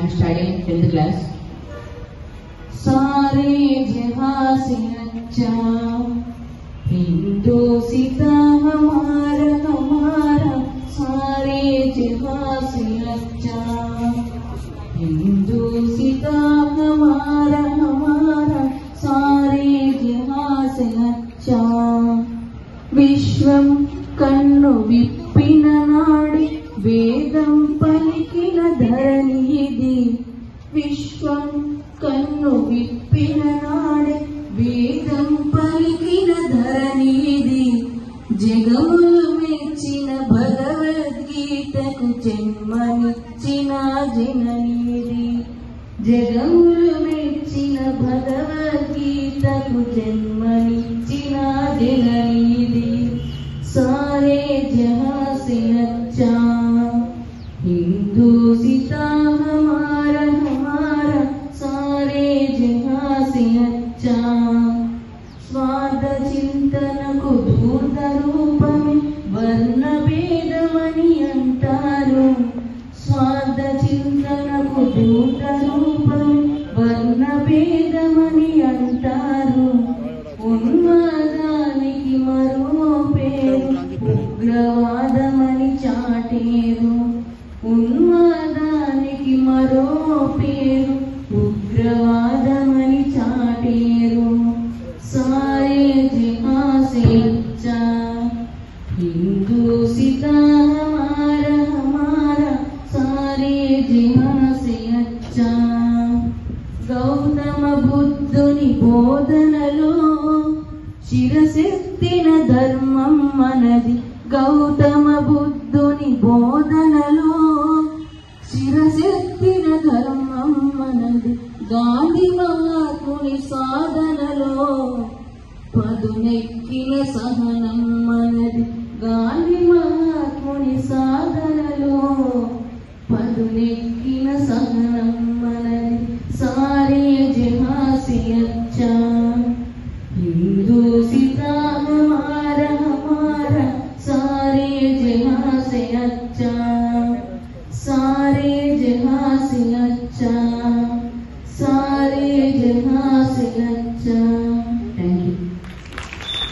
am studying 10th class. सारे जहां से अच्छा हिंदोसिता हमारा हमारा, सारे जहां से अच्छा हिंदोसिता हमारा हमारा, सारे जहां से अच्छा. विश्वं कन्नु विप्पिन नाडे वेदं पलिकिन धरणी इदि. विश्वं कन्नु विप्पिन नाडे वेदं पलिकिन धरणी इदि. जगमुल मेच्चिन भगवद्गीतकु जन्मनिच्चिन जननी इदि. जगमुल मेच्चिन भगवद्गीतकु जन्मनिच्चिन जननी इदि. सारे जहां से अच्छा हिंदोसिता हमारा हमारा, सारे जहां से अच्छा. स्वार्थ चिंतनकु दूर्ध रूपमे वर्ण भेदमनि अंटारु. स्वार्थ चिंतनकु दूर्ध रूपमे वर्ण भेदमनि अंटारु. उन्मादानिकी मरो పేరు ఉగ్రవాదమని చాటేరు. ఉన్మాదానికి మరో పేరు ఉగ్రవాదమని చాటేరు. सारे जहां से अच्छा हिंदोसिता हमारा हमारा, सारे जहां से अच्छा. गौतम बुद्धुनि బోధనలో శిరసెత్తిన ధర్మం మనది. గౌతమ బుద్ధుని బోధనలో శిరసెత్తిన ధర్మం మనది. గాంధీ మహాత్ముని సాధనలో పదునెక్కిన సహనం మనది. గాంధీ మహాత్ముని సాధనలో పదునెక్కిన సహనం మనది. సారే జహాं से अच्छा हिंदोसिता हमारा हमारा, सारे जहां से अच्छा.